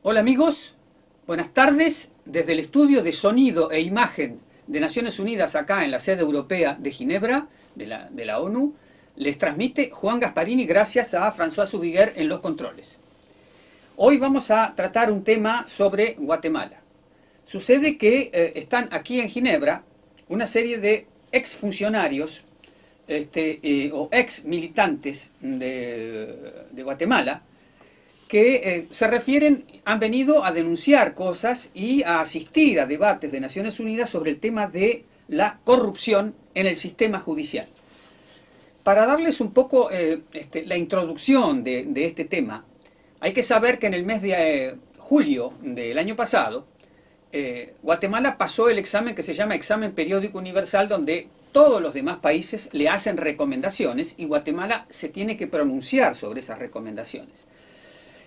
Hola amigos, buenas tardes. Desde el estudio de sonido e imagen de Naciones Unidas acá en la sede europea de Ginebra, de la ONU, les transmite Juan Gasparini gracias a François Zubiguer en los controles. Hoy vamos a tratar un tema sobre Guatemala. Sucede que están aquí en Ginebra una serie de exfuncionarios o ex militantes de Guatemala que se refieren, han venido a denunciar cosas y a asistir a debates de Naciones Unidas sobre el tema de la corrupción en el sistema judicial. Para darles un poco la introducción de este tema, hay que saber que en el mes de julio del año pasado, Guatemala pasó el examen que se llama Examen Periódico Universal, donde todos los demás países le hacen recomendaciones y Guatemala se tiene que pronunciar sobre esas recomendaciones.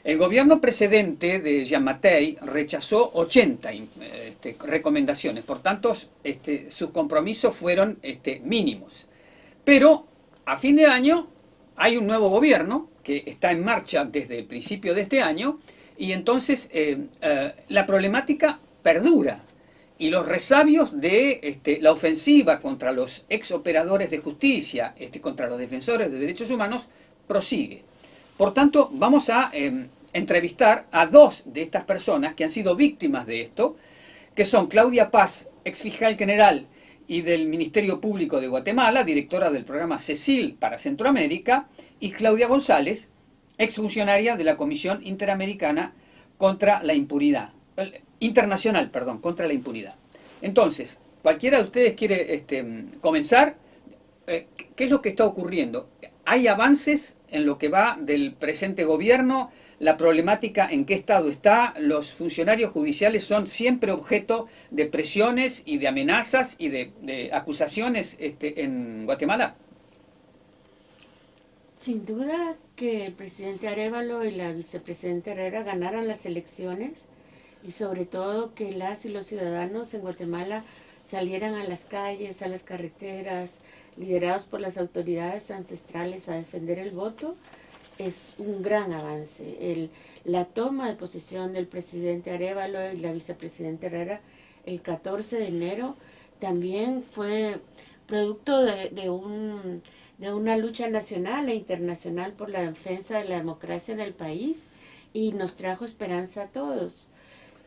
El gobierno precedente de Giammattei rechazó 80 recomendaciones, por tanto sus compromisos fueron mínimos. Pero a fin de año hay un nuevo gobierno que está en marcha desde el principio de este año y entonces la problemática perdura y los resabios de la ofensiva contra los ex operadores de justicia, contra los defensores de derechos humanos, prosigue. Por tanto, vamos a entrevistar a dos de estas personas que han sido víctimas de esto, que son Claudia Paz, ex fiscal general y del Ministerio Público de Guatemala, directora del programa CECIL para Centroamérica, y Claudia González, exfuncionaria de la Comisión Interamericana contra la Impunidad, Internacional, perdón, contra la Impunidad. Entonces, cualquiera de ustedes quiere comenzar. ¿Qué es lo que está ocurriendo? ¿Hay avances en lo que va del presente gobierno? ¿La problemática en qué estado está? ¿Los funcionarios judiciales son siempre objeto de presiones y de amenazas y de acusaciones en Guatemala? Sin duda que el presidente Arévalo y la vicepresidenta Herrera ganaran las elecciones y sobre todo que las y los ciudadanos en Guatemala salieran a las calles, a las carreteras, liderados por las autoridades ancestrales a defender el voto, es un gran avance. La toma de posesión del presidente Arévalo y la vicepresidenta Herrera el 14 de enero también fue producto de una lucha nacional e internacional por la defensa de la democracia en el país y nos trajo esperanza a todos.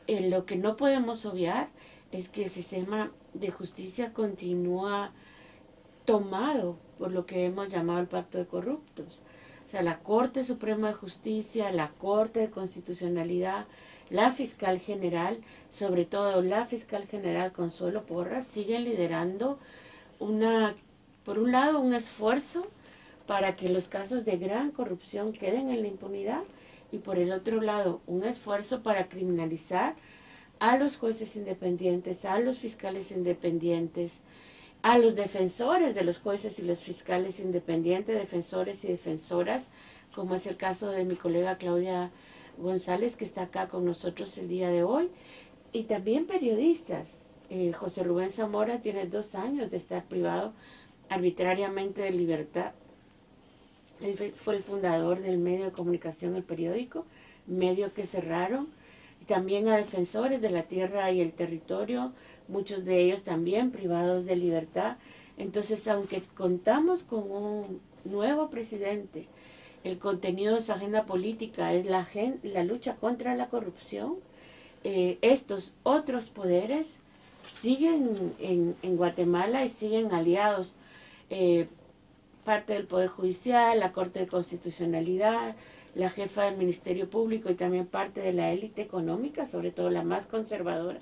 Lo que no podemos obviar es que el sistema de justicia continúa tomado por lo que hemos llamado el pacto de corruptos. O sea, la Corte Suprema de Justicia, la Corte de Constitucionalidad, la fiscal general, sobre todo la fiscal general Consuelo Porras, siguen liderando por un lado, un esfuerzo para que los casos de gran corrupción queden en la impunidad y por el otro lado, un esfuerzo para criminalizar a los jueces independientes, a los fiscales independientes, a los defensores de los jueces y los fiscales independientes, defensores y defensoras, como es el caso de mi colega Claudia González, que está acá con nosotros el día de hoy, y también periodistas. José Rubén Zamora tiene 2 años de estar privado arbitrariamente de libertad. Él fue el fundador del medio de comunicación El Periódico, medio que cerraron. Y también a defensores de la tierra y el territorio, muchos de ellos también privados de libertad. Entonces, aunque contamos con un nuevo presidente, el contenido de su agenda política es la lucha contra la corrupción, estos otros poderes siguen en Guatemala y siguen aliados. Parte del Poder Judicial, la Corte de Constitucionalidad, la jefa del Ministerio Público y también parte de la élite económica, sobre todo la más conservadora.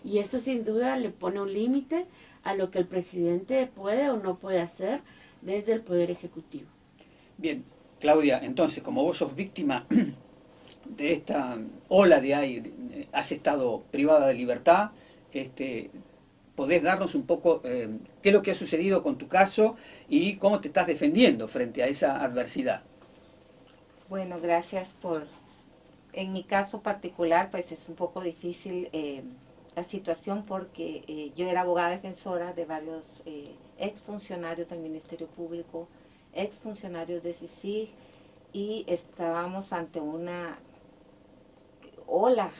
Y eso sin duda le pone un límite a lo que el presidente puede o no puede hacer desde el Poder Ejecutivo. Bien, Claudia, entonces, como vos sos víctima de esta ola de aire, has estado privada de libertad, ¿podés darnos un poco qué es lo que ha sucedido con tu caso y cómo te estás defendiendo frente a esa adversidad? Bueno, gracias por... En mi caso particular, pues es un poco difícil la situación porque yo era abogada defensora de varios exfuncionarios del Ministerio Público, exfuncionarios de CICIG, y estábamos ante una ola,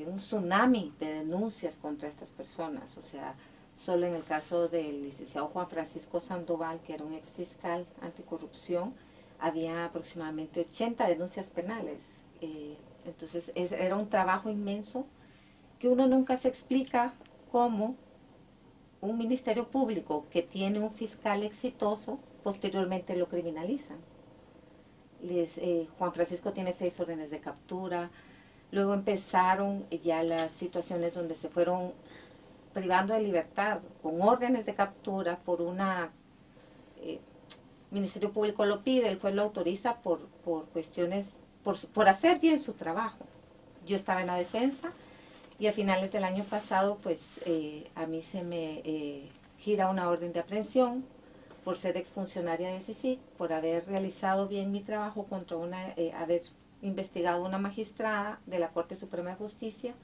un tsunami de denuncias contra estas personas. O sea, solo en el caso del licenciado Juan Francisco Sandoval, que era un ex fiscal anticorrupción, había aproximadamente 80 denuncias penales. Entonces era un trabajo inmenso que uno nunca se explica cómo un ministerio público que tiene un fiscal exitoso, posteriormente lo criminalizan. Juan Francisco tiene 6 órdenes de captura. Luego empezaron ya las situaciones donde se fueron privando de libertad con órdenes de captura por una... Ministerio Público lo pide, el juez lo autoriza por cuestiones, por hacer bien su trabajo. Yo estaba en la defensa y a finales del año pasado, pues a mí se me gira una orden de aprehensión por ser exfuncionaria de CICIG, por haber realizado bien mi trabajo contra haber investigado una magistrada de la Corte Suprema de Justicia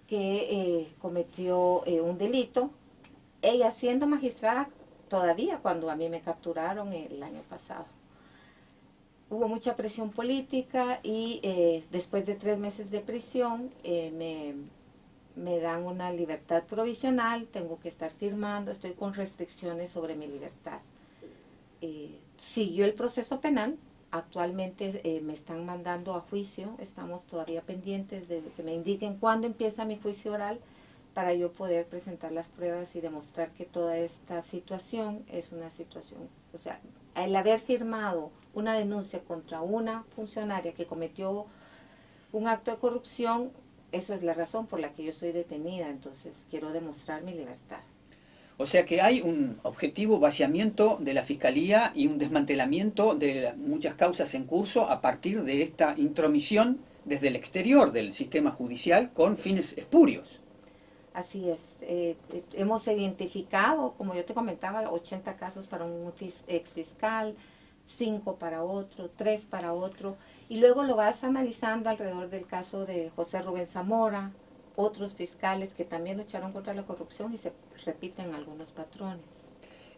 que cometió un delito, ella siendo magistrada todavía cuando a mí me capturaron el año pasado. Hubo mucha presión política y después de 3 meses de prisión me dan una libertad provisional, tengo que estar firmando, estoy con restricciones sobre mi libertad. Siguió el proceso penal, actualmente me están mandando a juicio, estamos todavía pendientes de que me indiquen cuándo empieza mi juicio oral para yo poder presentar las pruebas y demostrar que toda esta situación es una situación, o sea, el haber firmado una denuncia contra una funcionaria que cometió un acto de corrupción, eso es la razón por la que yo estoy detenida, entonces quiero demostrar mi libertad. O sea que hay un objetivo vaciamiento de la Fiscalía y un desmantelamiento de muchas causas en curso a partir de esta intromisión desde el exterior del sistema judicial con fines espurios. Así es, hemos identificado, como yo te comentaba, 80 casos para un ex fiscal, 5 para otro, 3 para otro, y luego lo vas analizando alrededor del caso de José Rubén Zamora, otros fiscales que también lucharon contra la corrupción y se repiten algunos patrones.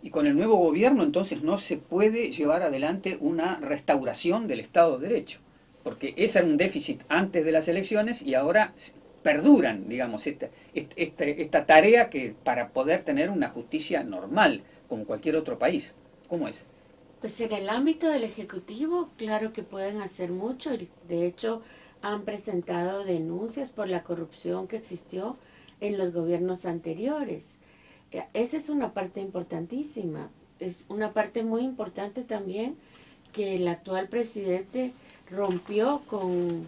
Y con el nuevo gobierno entonces no se puede llevar adelante una restauración del Estado de Derecho, porque ese era un déficit antes de las elecciones y ahora perduran, digamos, esta tarea que para poder tener una justicia normal, como cualquier otro país. ¿Cómo es? Pues en el ámbito del Ejecutivo, claro que pueden hacer mucho. De hecho, han presentado denuncias por la corrupción que existió en los gobiernos anteriores. Esa es una parte importantísima. Es una parte muy importante también que el actual presidente rompió con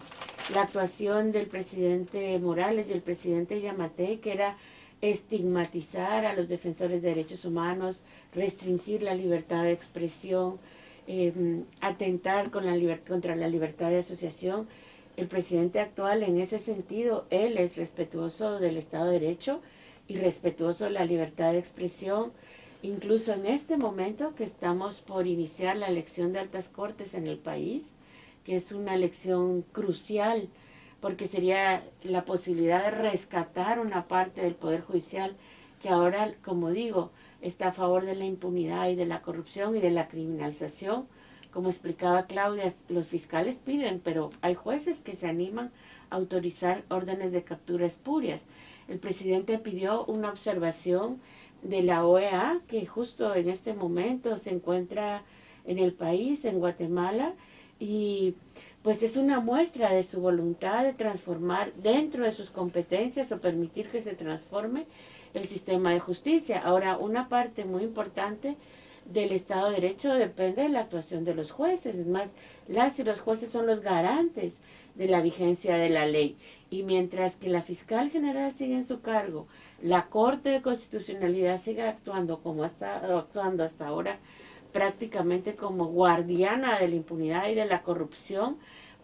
la actuación del presidente Morales y el presidente Yamatei, que era estigmatizar a los defensores de derechos humanos, restringir la libertad de expresión, atentar contra la libertad de asociación. El presidente actual, en ese sentido, él es respetuoso del Estado de Derecho y respetuoso de la libertad de expresión. Incluso en este momento que estamos por iniciar la elección de altas cortes en el país, que es una elección crucial, porque sería la posibilidad de rescatar una parte del Poder Judicial que ahora, como digo, está a favor de la impunidad y de la corrupción y de la criminalización. Como explicaba Claudia, los fiscales piden, pero hay jueces que se animan a autorizar órdenes de captura espurias. El presidente pidió una observación de la OEA, que justo en este momento se encuentra en el país, en Guatemala, y pues es una muestra de su voluntad de transformar dentro de sus competencias o permitir que se transforme el sistema de justicia. Ahora, una parte muy importante del Estado de Derecho depende de la actuación de los jueces. Es más, las y los jueces son los garantes de la vigencia de la ley. Y mientras que la fiscal general sigue en su cargo, la Corte de Constitucionalidad sigue actuando como actuando hasta ahora, prácticamente como guardiana de la impunidad y de la corrupción,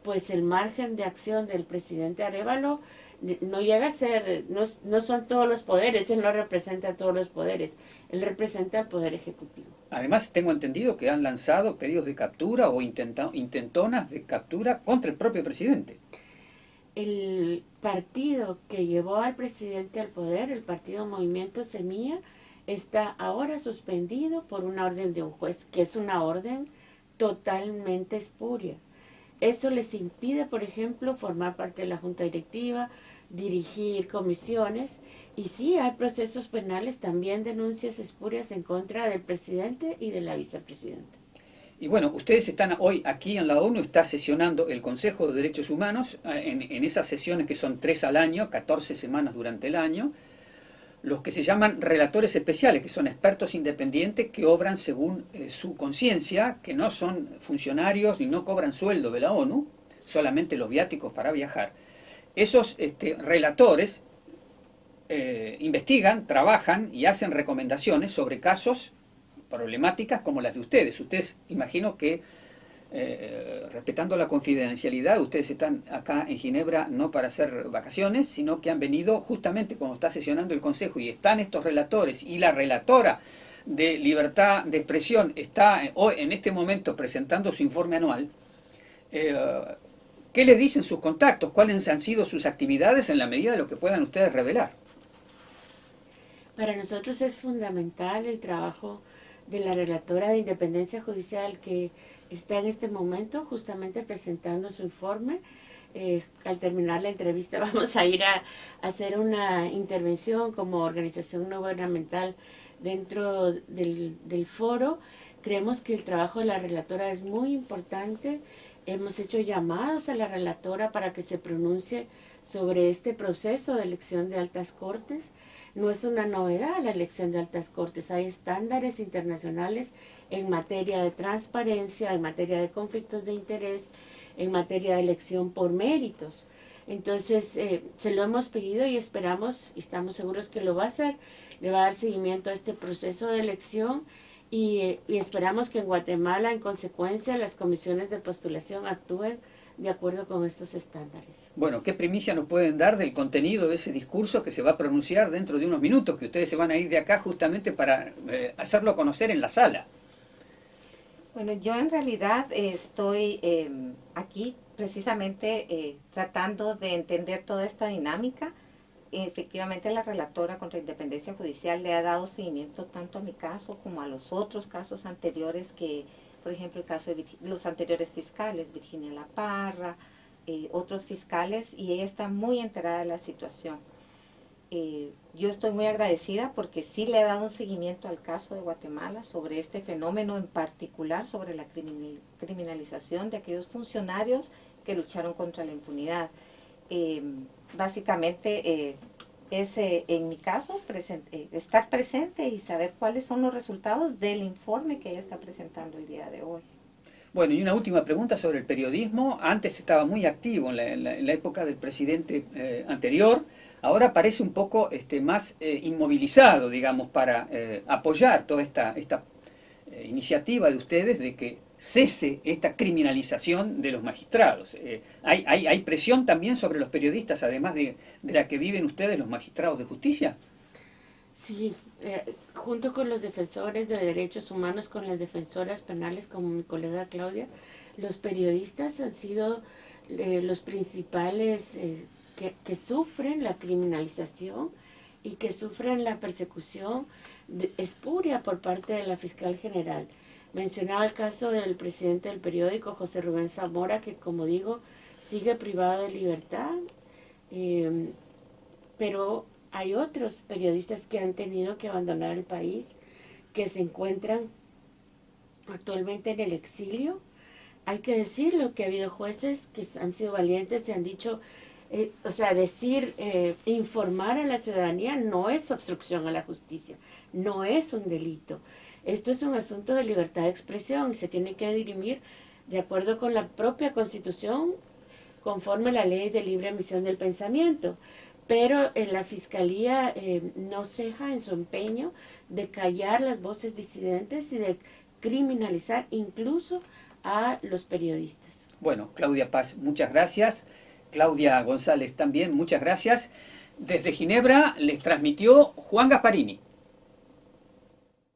pues el margen de acción del presidente Arévalo no llega a ser, no son todos los poderes, él no representa a todos los poderes, él representa al Poder Ejecutivo. Además, tengo entendido que han lanzado pedidos de captura o intentonas de captura contra el propio presidente. El partido que llevó al presidente al poder, el partido Movimiento Semilla, está ahora suspendido por una orden de un juez, que es una orden totalmente espuria. eso les impide, por ejemplo, formar parte de la junta directiva, dirigir comisiones, y sí hay procesos penales, también denuncias espurias en contra del presidente y de la vicepresidenta. Y bueno, ustedes están hoy aquí en la ONU, está sesionando el Consejo de Derechos Humanos, en esas sesiones que son 3 al año, 14 semanas durante el año, los que se llaman relatores especiales, que son expertos independientes que obran según su conciencia, que no son funcionarios ni no cobran sueldo de la ONU, solamente los viáticos para viajar. Esos relatores investigan, trabajan y hacen recomendaciones sobre casos, problemáticas como las de ustedes. Ustedes, imagino que, respetando la confidencialidad, ustedes están acá en Ginebra no para hacer vacaciones, sino que han venido justamente cuando está sesionando el Consejo y están estos relatores y la relatora de libertad de expresión está en este momento presentando su informe anual. ¿Qué les dicen sus contactos? ¿Cuáles han sido sus actividades en la medida de lo que puedan ustedes revelar? Para nosotros es fundamental el trabajo de la relatora de Independencia Judicial, que está en este momento justamente presentando su informe. Al terminar la entrevista vamos a ir a hacer una intervención como organización no gubernamental dentro del foro. Creemos que el trabajo de la relatora es muy importante. Hemos hecho llamados a la relatora para que se pronuncie sobre este proceso de elección de altas cortes. No es una novedad la elección de altas cortes, hay estándares internacionales en materia de transparencia, en materia de conflictos de interés, en materia de elección por méritos. Entonces, se lo hemos pedido y esperamos, y estamos seguros que lo va a hacer, le va a dar seguimiento a este proceso de elección. Y esperamos que en Guatemala, en consecuencia, las comisiones de postulación actúen de acuerdo con estos estándares. Bueno, ¿qué primicia nos pueden dar del contenido de ese discurso que se va a pronunciar dentro de unos minutos, que ustedes se van a ir de acá justamente para hacerlo conocer en la sala? Bueno, yo en realidad estoy aquí precisamente tratando de entender toda esta dinámica. Efectivamente, la relatora contra Independencia Judicial le ha dado seguimiento tanto a mi caso como a los otros casos anteriores que, por ejemplo, el caso de los anteriores fiscales, Virginia La Parra, otros fiscales, y ella está muy enterada de la situación. Yo estoy muy agradecida porque sí le ha dado un seguimiento al caso de Guatemala sobre este fenómeno en particular, sobre la criminalización de aquellos funcionarios que lucharon contra la impunidad. Básicamente es en mi caso estar presente y saber cuáles son los resultados del informe que ella está presentando el día de hoy. Bueno, y una última pregunta sobre el periodismo. Antes estaba muy activo en la época del presidente anterior, ahora parece un poco más inmovilizado, digamos, para apoyar toda esta iniciativa de ustedes de que cese esta criminalización de los magistrados. ¿Hay presión también sobre los periodistas, además de la que viven ustedes, los magistrados de justicia? Sí, junto con los defensores de derechos humanos, con las defensoras penales como mi colega Claudia, los periodistas han sido los principales que sufren la criminalización y que sufren la persecución espuria por parte de la fiscal general. Mencionaba el caso del presidente del periódico, José Rubén Zamora, que, como digo, sigue privado de libertad, pero hay otros periodistas que han tenido que abandonar el país, que se encuentran actualmente en el exilio. Hay que decirlo, que ha habido jueces que han sido valientes y han dicho, informar a la ciudadanía no es obstrucción a la justicia, no es un delito. Esto es un asunto de libertad de expresión y se tiene que dirimir de acuerdo con la propia Constitución, conforme a la ley de libre emisión del pensamiento. Pero la Fiscalía no ceja en su empeño de callar las voces disidentes y de criminalizar incluso a los periodistas. Bueno, Claudia Paz, muchas gracias. Claudia González también, muchas gracias. Desde Ginebra les transmitió Juan Gasparini.